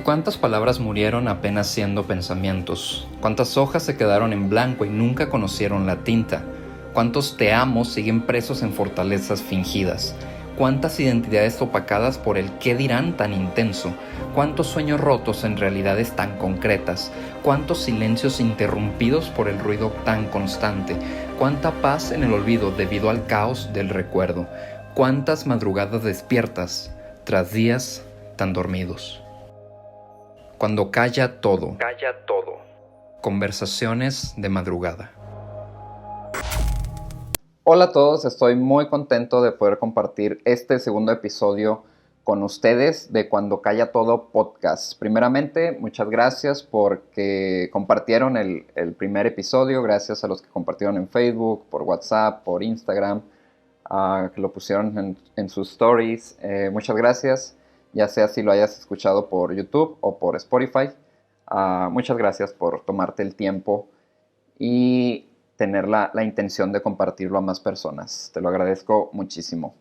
¿Cuántas palabras murieron apenas siendo pensamientos? ¿Cuántas hojas se quedaron en blanco y nunca conocieron la tinta? ¿Cuántos te amo siguen presos en fortalezas fingidas? ¿Cuántas identidades opacadas por el qué dirán tan intenso? ¿Cuántos sueños rotos en realidades tan concretas? ¿Cuántos silencios interrumpidos por el ruido tan constante? ¿Cuánta paz en el olvido debido al caos del recuerdo? ¿Cuántas madrugadas despiertas tras días tan dormidos? Cuando calla todo. Conversaciones de madrugada. Hola a todos, estoy muy contento de poder compartir este segundo episodio con ustedes de Cuando Calla Todo podcast. Primeramente, muchas gracias porque compartieron el primer episodio, gracias a los que compartieron en Facebook, por WhatsApp, por Instagram, que lo pusieron en sus stories. Muchas gracias, ya sea si lo hayas escuchado por YouTube o por Spotify. Muchas gracias por tomarte el tiempo y tener la intención de compartirlo a más personas. Te lo agradezco muchísimo.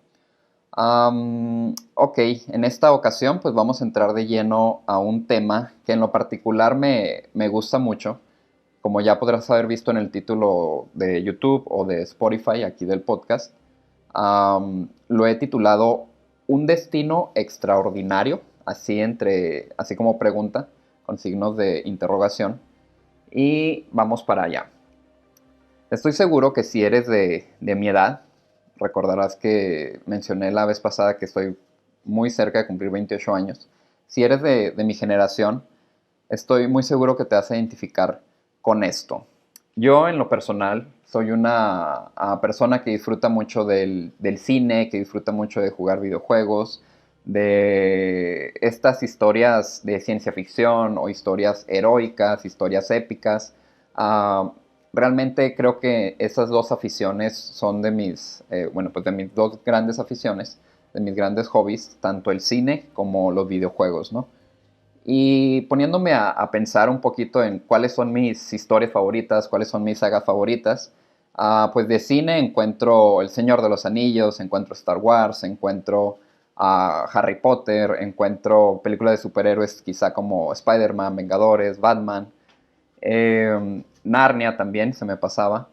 Ok, en esta ocasión pues vamos a entrar de lleno a un tema que en lo particular me gusta mucho. Como ya podrás haber visto en el título de YouTube o de Spotify aquí del podcast, lo he titulado Un destino extraordinario, así como pregunta, con signos de interrogación. Y vamos para allá. Estoy seguro que si eres de mi edad, recordarás que mencioné la vez pasada que estoy muy cerca de cumplir 28 años. Si eres de mi generación, estoy muy seguro que te vas a identificar con esto. Yo, en lo personal, soy una persona que disfruta mucho del cine, que disfruta mucho de jugar videojuegos, de estas historias de ciencia ficción o historias heroicas, historias épicas. Realmente creo que esas dos aficiones son de mis dos grandes aficiones, de mis grandes hobbies, tanto el cine como los videojuegos, ¿no? Y poniéndome a pensar un poquito en cuáles son mis historias favoritas, cuáles son mis sagas favoritas, pues de cine encuentro El Señor de los Anillos, encuentro Star Wars, encuentro Harry Potter, encuentro películas de superhéroes quizá como Spider-Man, Vengadores, Batman, Narnia también se me pasaba.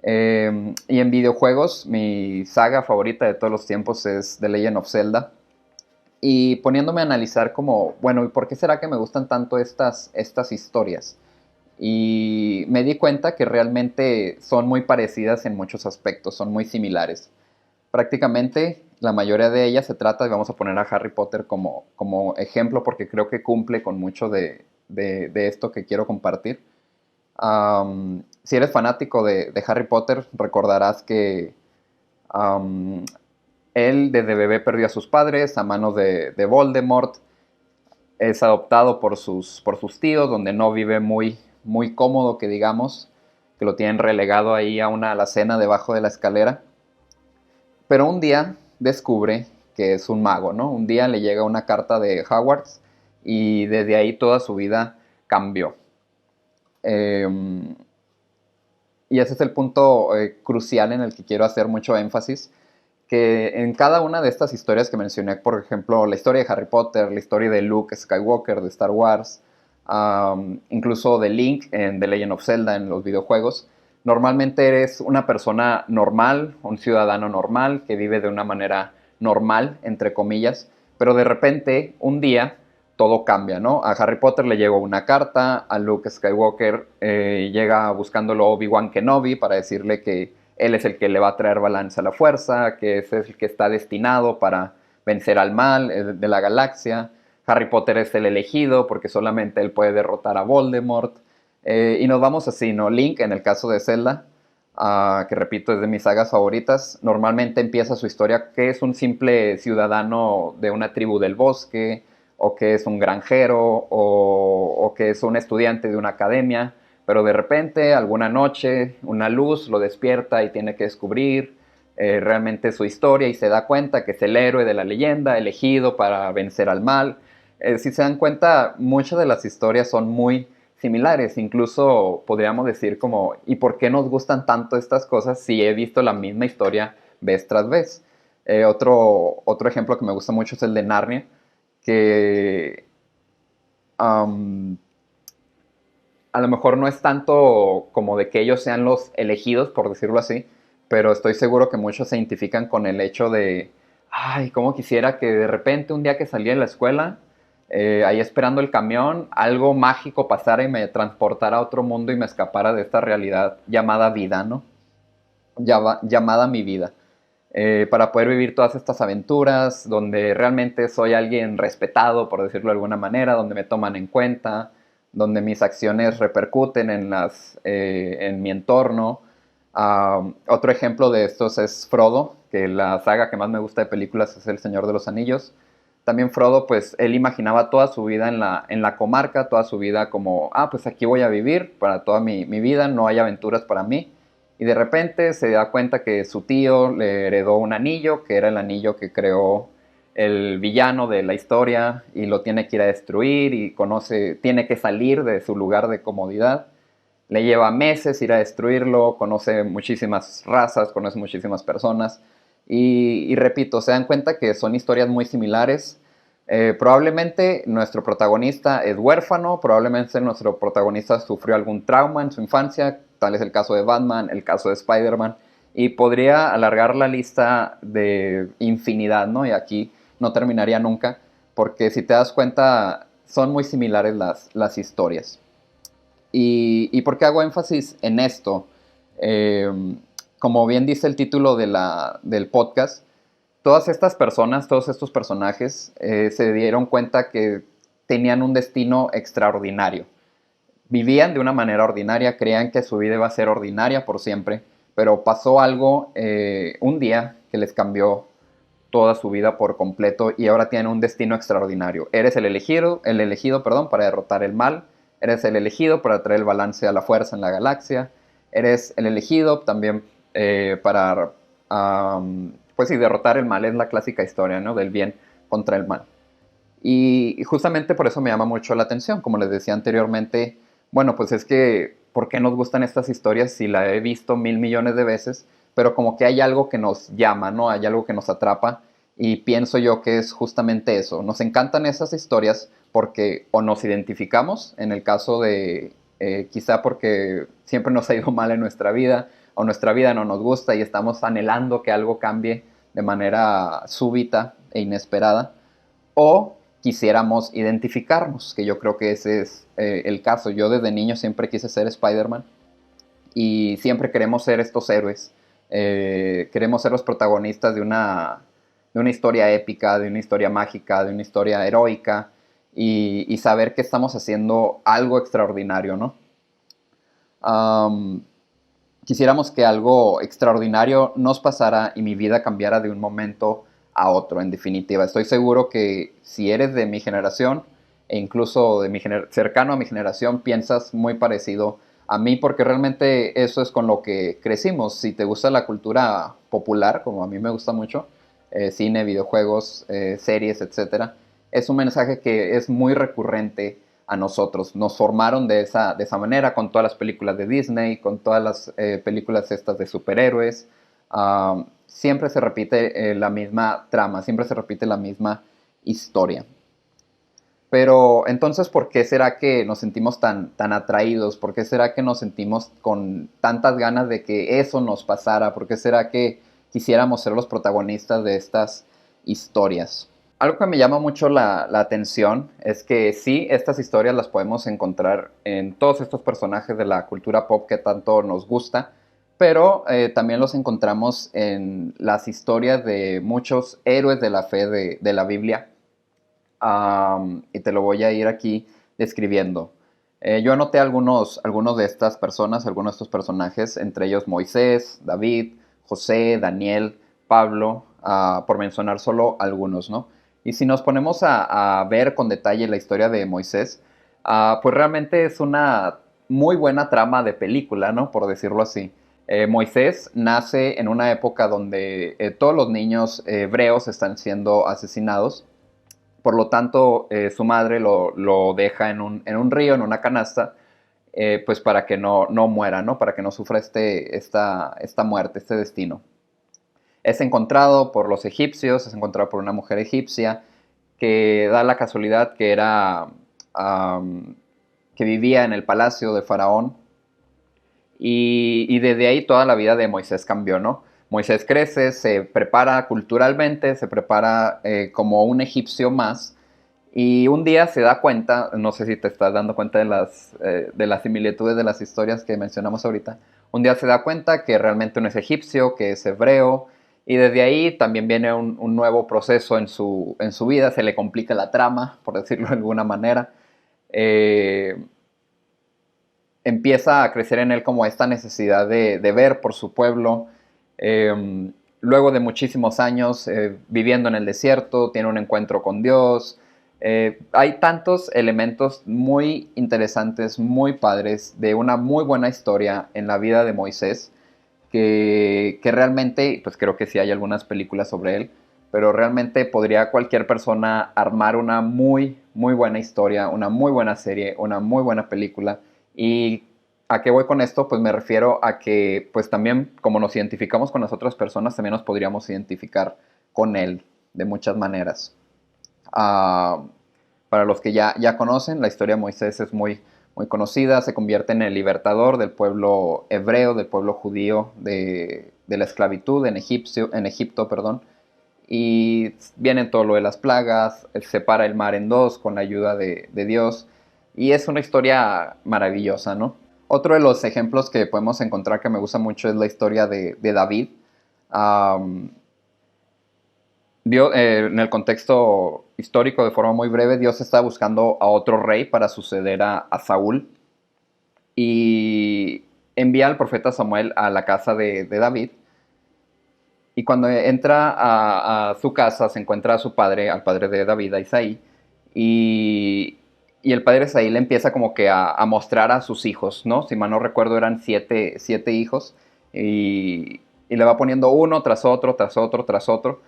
Y en videojuegos mi saga favorita de todos los tiempos es The Legend of Zelda. Y poniéndome a analizar como, bueno, ¿y por qué será que me gustan tanto estas historias? Y me di cuenta que realmente son muy parecidas en muchos aspectos, son muy similares. Prácticamente la mayoría de ellas se trata, y vamos a poner a Harry Potter como ejemplo porque creo que cumple con mucho de esto que quiero compartir. Si eres fanático de Harry Potter, recordarás que él desde bebé perdió a sus padres a manos de Voldemort. Es adoptado por sus tíos, donde no vive muy cómodo, que digamos, que lo tienen relegado ahí a una alacena debajo de la escalera. Pero un día descubre que es un mago, ¿no? Un día le llega una carta de Hogwarts y desde ahí toda su vida cambió. Y ese es el punto crucial en el que quiero hacer mucho énfasis, que en cada una de estas historias que mencioné, por ejemplo, la historia de Harry Potter, la historia de Luke Skywalker de Star Wars, incluso de Link en The Legend of Zelda en los videojuegos, normalmente eres una persona normal, un ciudadano normal, que vive de una manera normal, entre comillas, pero de repente, un día, todo cambia, ¿no? A Harry Potter le llegó una carta, a Luke Skywalker llega buscándolo Obi-Wan Kenobi para decirle que él es el que le va a traer balance a la fuerza, que es el que está destinado para vencer al mal de la galaxia. Harry Potter es el elegido porque solamente él puede derrotar a Voldemort. Y nos vamos así, ¿no? Link, en el caso de Zelda, que repito es de mis sagas favoritas, normalmente empieza su historia que es un simple ciudadano de una tribu del bosque, o que es un granjero, o que es un estudiante de una academia, pero de repente, alguna noche, una luz lo despierta y tiene que descubrir realmente su historia y se da cuenta que es el héroe de la leyenda, elegido para vencer al mal. Si se dan cuenta, muchas de las historias son muy similares, incluso podríamos decir como, ¿y por qué nos gustan tanto estas cosas si he visto la misma historia vez tras vez? Otro ejemplo que me gusta mucho es el de Narnia, que am, a lo mejor no es tanto como de que ellos sean los elegidos, por decirlo así, pero estoy seguro que muchos se identifican con el hecho de, ay, cómo quisiera que de repente un día que salía de la escuela, ahí esperando el camión, algo mágico pasara y me transportara a otro mundo y me escapara de esta realidad llamada vida, ¿no? Llamada mi vida. Para poder vivir todas estas aventuras, donde realmente soy alguien respetado, por decirlo de alguna manera, donde me toman en cuenta, donde mis acciones repercuten en mi entorno. Otro ejemplo de estos es Frodo, que la saga que más me gusta de películas es El Señor de los Anillos. También Frodo, pues él imaginaba toda su vida en la comarca, toda su vida como, pues aquí voy a vivir para toda mi vida, no hay aventuras para mí. Y de repente se da cuenta que su tío le heredó un anillo, que era el anillo que creó el villano de la historia, y lo tiene que ir a destruir y tiene que salir de su lugar de comodidad. Le lleva meses ir a destruirlo, conoce muchísimas razas, conoce muchísimas personas. Y repito, se dan cuenta que son historias muy similares. Probablemente nuestro protagonista es huérfano, probablemente nuestro protagonista sufrió algún trauma en su infancia, tal es el caso de Batman, el caso de Spider-Man, y podría alargar la lista de infinidad, ¿no? Y aquí no terminaría nunca, porque si te das cuenta, son muy similares las historias. ¿Y por qué hago énfasis en esto? Eh, Como bien dice el título del podcast, todas estas personas, todos estos personajes se dieron cuenta que tenían un destino extraordinario. Vivían de una manera ordinaria, creían que su vida iba a ser ordinaria por siempre, pero pasó algo un día que les cambió toda su vida por completo y ahora tienen un destino extraordinario. Eres el elegido, perdón, para derrotar el mal. Eres el elegido para traer el balance a la fuerza en la galaxia. Eres el elegido también para, pues sí, derrotar el mal. Es la clásica historia, ¿no? Del bien contra el mal. Y justamente por eso me llama mucho la atención. Como les decía anteriormente, bueno, pues es que, ¿por qué nos gustan estas historias si la he visto 1.000 millones de veces? Pero como que hay algo que nos llama, ¿no? Hay algo que nos atrapa y pienso yo que es justamente eso. Nos encantan esas historias porque o nos identificamos, en el caso de quizá porque siempre nos ha ido mal en nuestra vida o nuestra vida no nos gusta y estamos anhelando que algo cambie de manera súbita e inesperada, o quisiéramos identificarnos, que yo creo que ese es el caso. Yo desde niño siempre quise ser Spider-Man y siempre queremos ser estos héroes. Queremos ser los protagonistas de una historia épica, de una historia mágica, de una historia heroica y saber que estamos haciendo algo extraordinario, ¿no? Um, Quisiéramos que algo extraordinario nos pasara y mi vida cambiara de un momento a otro, en definitiva. Estoy seguro que si eres de mi generación e incluso cercano a mi generación, piensas muy parecido a mí porque realmente eso es con lo que crecimos. Si te gusta la cultura popular, como a mí me gusta mucho, cine, videojuegos, series, etcétera, es un mensaje que es muy recurrente a nosotros. Nos formaron de esa manera con todas las películas de Disney, con todas las películas estas de superhéroes. Siempre se repite la misma trama, siempre se repite la misma historia. Pero entonces, ¿por qué será que nos sentimos tan atraídos? ¿Por qué será que nos sentimos con tantas ganas de que eso nos pasara? ¿Por qué será que quisiéramos ser los protagonistas de estas historias? Algo que me llama mucho la atención es que sí, estas historias las podemos encontrar en todos estos personajes de la cultura pop que tanto nos gusta, pero también los encontramos en las historias de muchos héroes de la fe de la Biblia. Y te lo voy a ir aquí describiendo. Yo anoté algunos de estas personas, algunos de estos personajes, entre ellos Moisés, David, José, Daniel, Pablo, por mencionar solo algunos, ¿no? Y si nos ponemos a ver con detalle la historia de Moisés, pues realmente es una muy buena trama de película, ¿no? Por decirlo así. Moisés nace en una época donde todos los niños hebreos están siendo asesinados. Por lo tanto, su madre lo deja en un río, en una canasta, pues para que no muera, ¿no? Para que no sufra esta muerte, este destino. Es encontrado por los egipcios, es encontrado por una mujer egipcia que da la casualidad que era que vivía en el palacio de Faraón. Y desde ahí toda la vida de Moisés cambió, ¿no? Moisés crece, se prepara culturalmente, se prepara como un egipcio más. Y un día se da cuenta, no sé si te estás dando cuenta de las similitudes de las historias que mencionamos ahorita, un día se da cuenta que realmente no es egipcio, que es hebreo, y desde ahí también viene un nuevo proceso en su vida, se le complica la trama, por decirlo de alguna manera. Eh, Empieza a crecer en él como esta necesidad de ver por su pueblo. Luego de muchísimos años viviendo en el desierto, tiene un encuentro con Dios. Hay tantos elementos muy interesantes, muy padres, de una muy buena historia en la vida de Moisés, que realmente, pues creo que sí hay algunas películas sobre él, pero realmente podría cualquier persona armar una muy, muy buena historia, una muy buena serie, una muy buena película. ¿Y a qué voy con esto? Pues me refiero a que, pues también, como nos identificamos con las otras personas, también nos podríamos identificar con él de muchas maneras. Uh, para los que ya conocen, la historia de Moisés es muy conocida, se convierte en el libertador del pueblo hebreo, del pueblo judío, de la esclavitud en Egipto, perdón. Y viene todo lo de las plagas, separa el mar en dos con la ayuda de Dios. Y es una historia maravillosa, ¿no? Otro de los ejemplos que podemos encontrar que me gusta mucho es la historia de David. Um, en el contexto histórico, de forma muy breve, Dios está buscando a otro rey para suceder a Saúl y envía al profeta Samuel a la casa de David. Y cuando entra a su casa se encuentra a su padre, al padre de David, a Isaí, y el padre Isaí le empieza como que a mostrar a sus hijos, ¿no? Si mal no recuerdo eran siete hijos, y le va poniendo uno tras otro, tras otro, tras otro.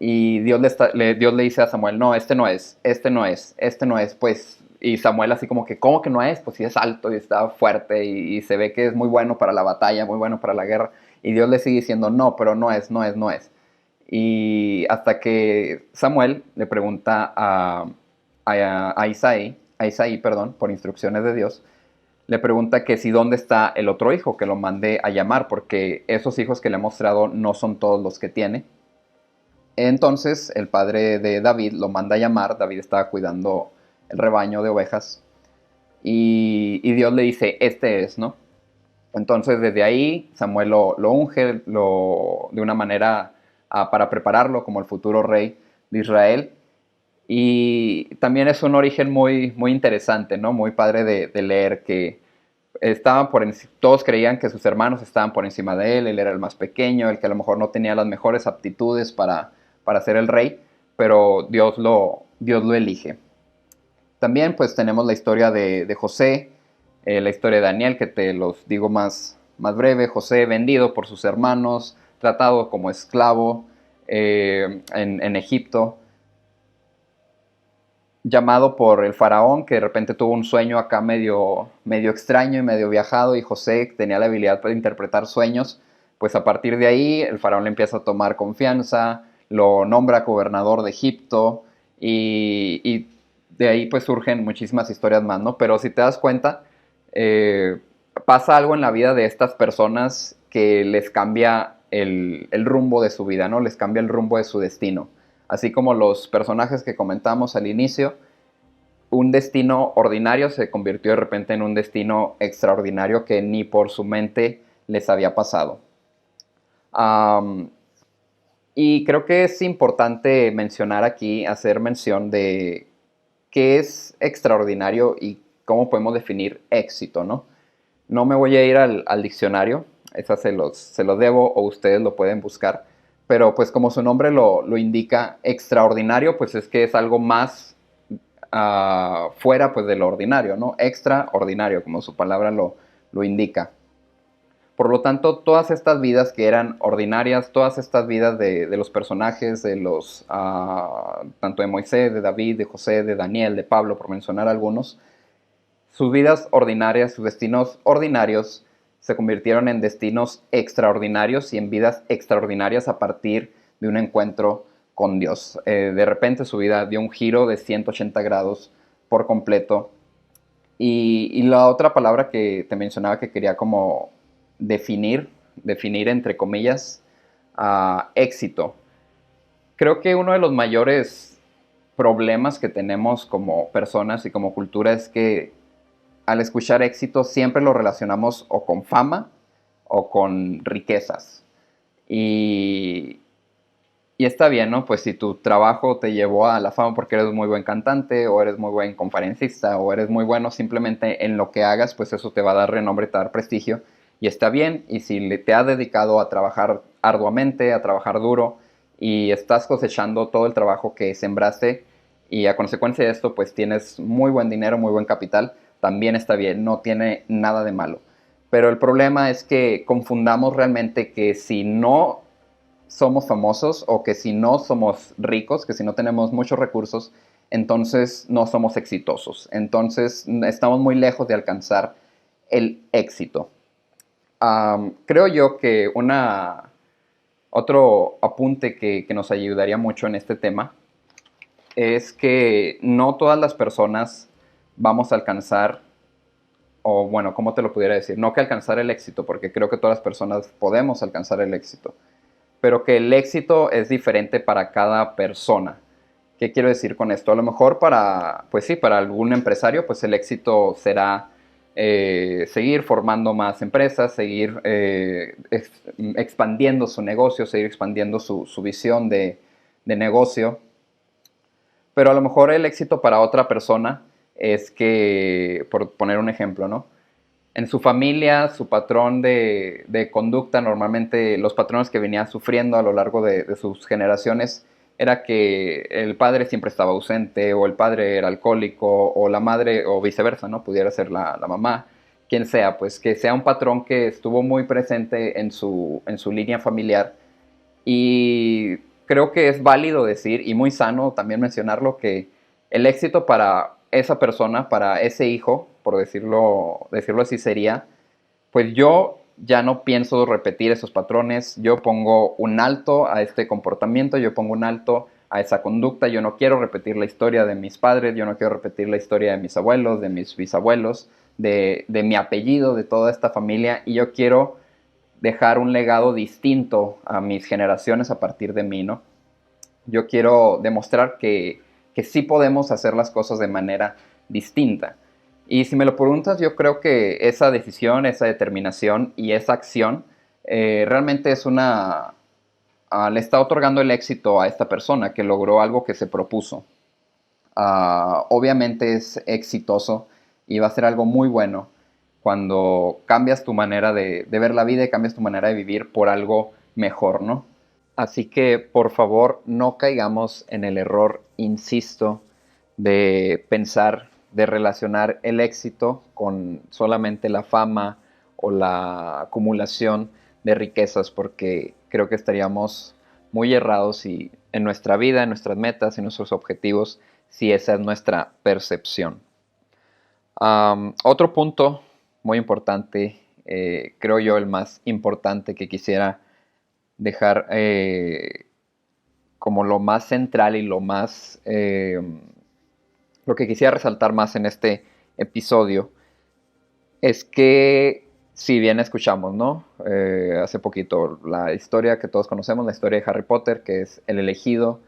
Y Dios le dice a Samuel, no, este no es, este no es, este no es, pues, y Samuel así como que, ¿cómo que no es? Pues sí es alto y está fuerte y se ve que es muy bueno para la batalla, muy bueno para la guerra. Y Dios le sigue diciendo, no, pero no es, no es, no es. Y hasta que Samuel le pregunta a Isaí, perdón, por instrucciones de Dios, le pregunta que si dónde está el otro hijo, que lo mande a llamar, porque esos hijos que le ha mostrado no son todos los que tiene. Entonces el padre de David lo manda a llamar. David estaba cuidando el rebaño de ovejas y Dios le dice, este es, ¿no? Entonces desde ahí Samuel lo unge de una manera para prepararlo como el futuro rey de Israel. Y también es un origen muy interesante, ¿no? Muy padre de leer, que todos creían que sus hermanos estaban por encima de él era el más pequeño, el que a lo mejor no tenía las mejores aptitudes para ser el rey, pero Dios lo elige. También pues tenemos la historia de José, la historia de Daniel, que te los digo más breve. José vendido por sus hermanos, tratado como esclavo en Egipto, llamado por el faraón, que de repente tuvo un sueño acá medio extraño y medio viajado, y José tenía la habilidad para interpretar sueños. Pues a partir de ahí el faraón le empieza a tomar confianza, lo nombra gobernador de Egipto, y de ahí pues surgen muchísimas historias más, ¿no? Pero si te das cuenta, pasa algo en la vida de estas personas que les cambia el rumbo de su vida, ¿no? Les cambia el rumbo de su destino. Así como los personajes que comentamos al inicio, un destino ordinario se convirtió de repente en un destino extraordinario que ni por su mente les había pasado. Y creo que es importante mencionar aquí, hacer mención de qué es extraordinario y cómo podemos definir éxito, ¿no? No me voy a ir al diccionario, esa se los debo o ustedes lo pueden buscar, pero pues como su nombre lo indica, extraordinario, pues es que es algo más fuera pues de lo ordinario, ¿no? Extraordinario, como su palabra lo indica. Por lo tanto, todas estas vidas que eran ordinarias, todas estas vidas de los personajes, tanto de Moisés, de David, de José, de Daniel, de Pablo, por mencionar algunos, sus vidas ordinarias, sus destinos ordinarios, se convirtieron en destinos extraordinarios y en vidas extraordinarias a partir de un encuentro con Dios. De repente su vida dio un giro de 180 grados por completo. Y la otra palabra que te mencionaba que quería como definir entre comillas, éxito. Creo que uno de los mayores problemas que tenemos como personas y como cultura es que al escuchar éxito siempre lo relacionamos o con fama o con riquezas. Y, y está bien, ¿no? Pues si tu trabajo te llevó a la fama porque eres muy buen cantante, o eres muy buen conferencista, o eres muy bueno simplemente en lo que hagas, pues eso te va a dar renombre, te va a dar prestigio. Y está bien, y si te has dedicado a trabajar arduamente, a trabajar duro, y estás cosechando todo el trabajo que sembraste, y a consecuencia de esto, pues tienes muy buen dinero, muy buen capital, también está bien, no tiene nada de malo. Pero el problema es que confundamos realmente que si no somos famosos o que si no somos ricos, que si no tenemos muchos recursos, entonces no somos exitosos. Entonces estamos muy lejos de alcanzar el éxito. Creo yo que otro apunte que nos ayudaría mucho en este tema es que no todas las personas vamos a alcanzar, o bueno, ¿cómo te lo pudiera decir? No que alcanzar el éxito, porque creo que todas las personas podemos alcanzar el éxito, pero que el éxito es diferente para cada persona. ¿Qué quiero decir con esto? A lo mejor pues sí, para algún empresario, pues el éxito será seguir formando más empresas, seguir expandiendo su negocio, seguir expandiendo su visión de negocio. Pero a lo mejor el éxito para otra persona es que, por poner un ejemplo, ¿no? En su familia, su patrón de conducta, normalmente los patrones que venía sufriendo a lo largo de sus generaciones, era que el padre siempre estaba ausente, o el padre era alcohólico, o la madre, o viceversa, ¿no? Pudiera ser la mamá, quien sea, pues que sea un patrón que estuvo muy presente en su línea familiar. Y creo que es válido decir, y muy sano también mencionarlo, que el éxito para esa persona, para ese hijo, por decirlo así, sería, pues yo ya no pienso repetir esos patrones, yo pongo un alto a este comportamiento, yo pongo un alto a esa conducta, yo no quiero repetir la historia de mis padres, yo no quiero repetir la historia de mis abuelos, de mis bisabuelos, de mi apellido, de toda esta familia, y yo quiero dejar un legado distinto a mis generaciones a partir de mí, ¿no? Yo quiero demostrar que sí podemos hacer las cosas de manera distinta. Y si me lo preguntas, yo creo que esa decisión, esa determinación y esa acción realmente le está otorgando el éxito a esta persona que logró algo que se propuso. Obviamente es exitoso y va a ser algo muy bueno cuando cambias tu manera de ver la vida y cambias tu manera de vivir por algo mejor, ¿no? Así que por favor no caigamos en el error, insisto, de pensar, de relacionar el éxito con solamente la fama o la acumulación de riquezas, porque creo que estaríamos muy errados en nuestra vida, en nuestras metas, en nuestros objetivos, si esa es nuestra percepción. Otro punto muy importante, creo yo el más importante que quisiera dejar como lo más central y lo que quisiera resaltar más en este episodio es que si bien escuchamos, ¿no? Hace poquito la historia que todos conocemos, la historia de Harry Potter, que es el elegido,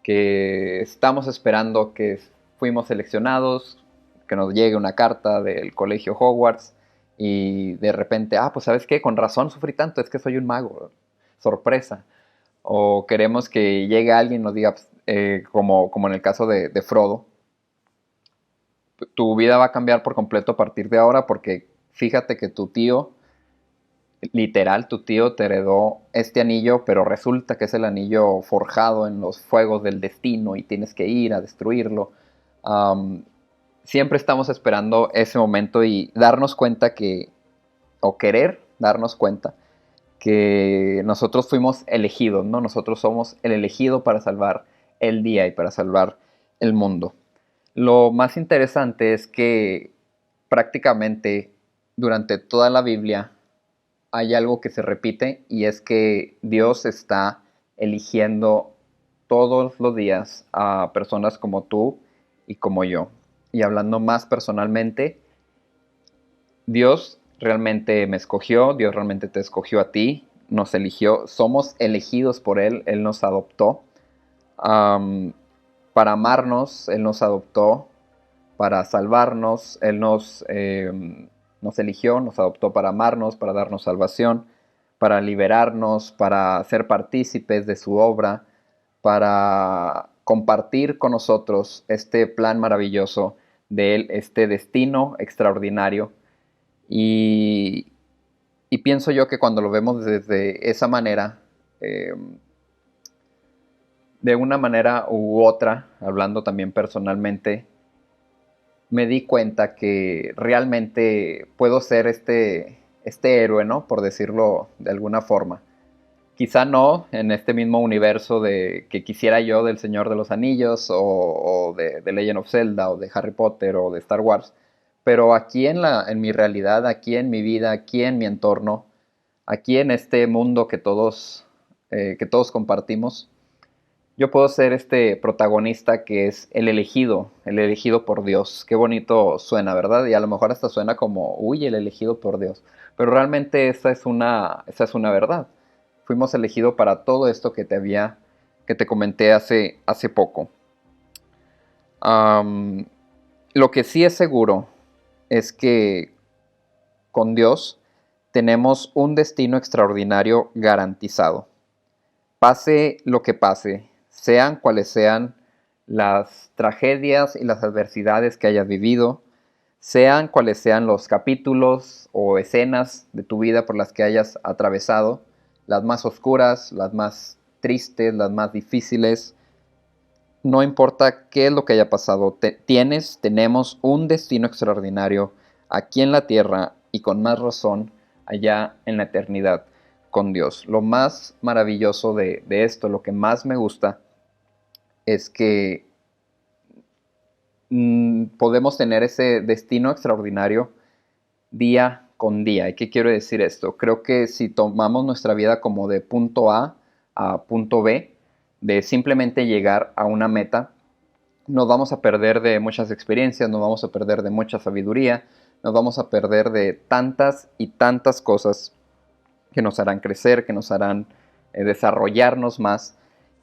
que estamos esperando que fuimos seleccionados, que nos llegue una carta del colegio Hogwarts y de repente, pues ¿sabes qué? Con razón sufrí tanto, es que soy un mago, sorpresa. O queremos que llegue alguien y nos diga, pues, como en el caso de Frodo, tu vida va a cambiar por completo a partir de ahora porque fíjate que tu tío, literal, tu tío te heredó este anillo, pero resulta que es el anillo forjado en los fuegos del destino y tienes que ir a destruirlo. Um, Siempre estamos esperando ese momento y darnos cuenta o querer darnos cuenta que nosotros fuimos elegidos, ¿no? Nosotros somos el elegido para salvar el día y para salvar el mundo. Lo más interesante es que prácticamente durante toda la Biblia hay algo que se repite y es que Dios está eligiendo todos los días a personas como tú y como yo. y hablando más personalmente, Dios realmente me escogió, Dios realmente te escogió a ti, nos eligió, somos elegidos por Él, Él nos adoptó. Am, para amarnos, Él nos adoptó, para salvarnos, Él nos eligió, nos adoptó para amarnos, para darnos salvación, para liberarnos, para ser partícipes de su obra, para compartir con nosotros este plan maravilloso de Él, este destino extraordinario. Y, y pienso yo que cuando lo vemos desde esa manera, eh, de una manera u otra, hablando también personalmente, me di cuenta que realmente puedo ser este héroe, ¿no? Por decirlo de alguna forma. Quizá no en este mismo universo de que quisiera yo del Señor de los Anillos o de Legend of Zelda o de Harry Potter o de Star Wars, pero aquí en mi realidad, aquí en mi vida, aquí en mi entorno, aquí en este mundo que todos compartimos, yo puedo ser este protagonista que es el elegido por Dios. Qué bonito suena, ¿verdad? Y a lo mejor hasta suena como, uy, el elegido por Dios. Pero realmente esa es una verdad. Fuimos elegidos para todo esto que te comenté hace poco. Am, lo que sí es seguro es que con Dios tenemos un destino extraordinario garantizado. Pase lo que pase, sean cuales sean las tragedias y las adversidades que hayas vivido, sean cuales sean los capítulos o escenas de tu vida por las que hayas atravesado, las más oscuras, las más tristes, las más difíciles, no importa qué es lo que haya pasado, tenemos un destino extraordinario aquí en la tierra y con más razón allá en la eternidad con Dios. Lo más maravilloso de esto, lo que más me gusta, es que podemos tener ese destino extraordinario día con día. ¿Y qué quiero decir esto? Creo que si tomamos nuestra vida como de punto a punto B, de simplemente llegar a una meta, nos vamos a perder de muchas experiencias, nos vamos a perder de mucha sabiduría, nos vamos a perder de tantas y tantas cosas que nos harán crecer, que nos harán desarrollarnos más.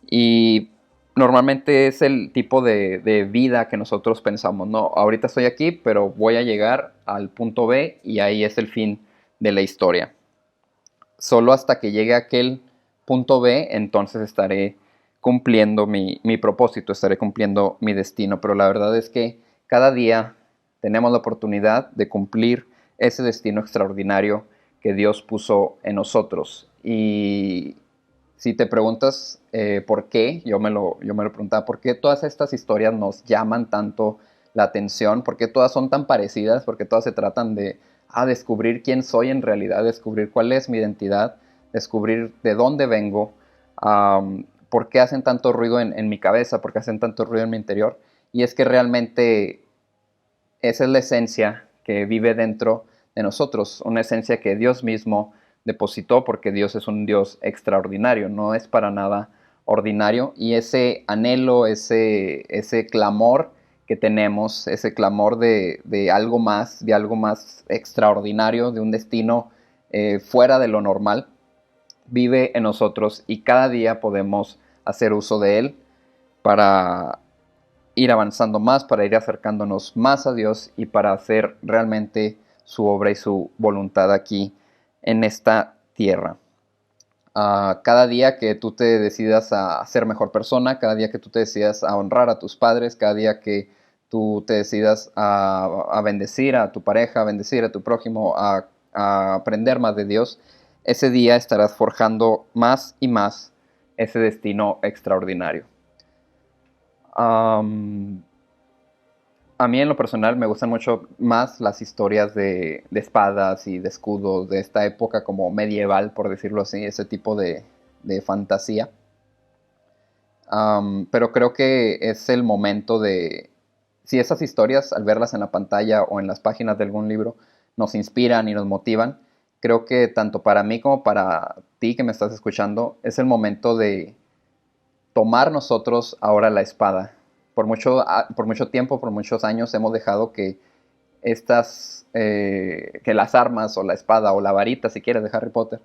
Y normalmente es el tipo de vida que nosotros pensamos, no, ahorita estoy aquí, pero voy a llegar al punto B y ahí es el fin de la historia. Solo hasta que llegue a aquel punto B, entonces estaré cumpliendo mi propósito, estaré cumpliendo mi destino. Pero la verdad es que cada día tenemos la oportunidad de cumplir ese destino extraordinario que Dios puso en nosotros. Y si te preguntas por qué, yo me lo preguntaba, ¿por qué todas estas historias nos llaman tanto la atención? ¿Por qué todas son tan parecidas? ¿Por qué todas se tratan de descubrir quién soy en realidad, descubrir cuál es mi identidad, descubrir de dónde vengo, por qué hacen tanto ruido en mi cabeza, por qué hacen tanto ruido en mi interior? Y es que realmente esa es la esencia que vive dentro de nosotros, una esencia que Dios mismo depositó, porque Dios es un Dios extraordinario, no es para nada ordinario, y ese anhelo, ese clamor que tenemos, ese clamor de algo más extraordinario, de un destino fuera de lo normal, vive en nosotros y cada día podemos hacer uso de él para ir avanzando más, para ir acercándonos más a Dios y para hacer realmente su obra y su voluntad aquí en esta tierra. Cada día que tú te decidas a ser mejor persona, cada día que tú te decidas a honrar a tus padres, cada día que tú te decidas a bendecir a tu pareja, a bendecir a tu prójimo, a aprender más de Dios, ese día estarás forjando más y más ese destino extraordinario. Um, a mí en lo personal me gustan mucho más las historias de espadas y de escudos de esta época como medieval, por decirlo así, ese tipo de fantasía. Pero creo que es el momento de, si esas historias al verlas en la pantalla o en las páginas de algún libro nos inspiran y nos motivan, creo que tanto para mí como para ti que me estás escuchando, es el momento de tomar nosotros ahora la espada por mucho tiempo, por muchos años hemos dejado que que las armas o la espada o la varita, si quieres, de Harry Potter,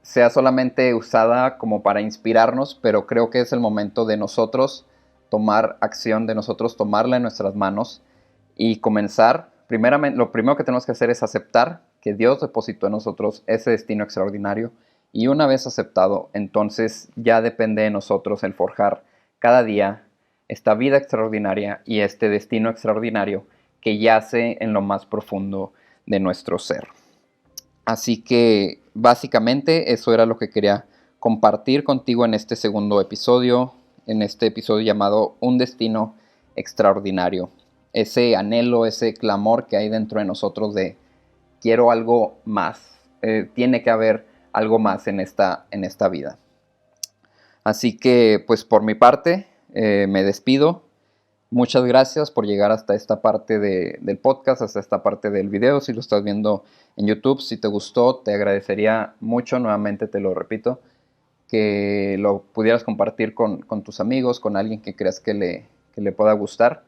sea solamente usada como para inspirarnos, pero creo que es el momento de nosotros tomar acción, de nosotros tomarla en nuestras manos y comenzar. Primeramente, lo primero que tenemos que hacer es aceptar que Dios depositó en nosotros ese destino extraordinario, y una vez aceptado, entonces ya depende de nosotros el forjar cada día esta vida extraordinaria y este destino extraordinario que yace en lo más profundo de nuestro ser. Así que básicamente eso era lo que quería compartir contigo en este segundo episodio, en este episodio llamado Un destino extraordinario. Ese anhelo, ese clamor que hay dentro de nosotros de quiero algo más, tiene que haber algo más en esta vida. Así que pues por mi parte me despido. Muchas gracias por llegar hasta esta parte del podcast, hasta esta parte del video. Si lo estás viendo en YouTube, si te gustó, te agradecería mucho, nuevamente te lo repito, que lo pudieras compartir con tus amigos, con alguien que creas que le pueda gustar.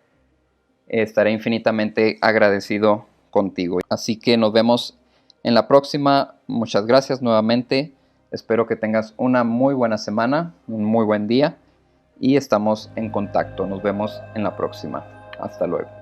Estaré infinitamente agradecido contigo. Así que nos vemos en la próxima. Muchas gracias nuevamente. Espero que tengas una muy buena semana, un muy buen día. Y estamos en contacto. Nos vemos en la próxima. Hasta luego.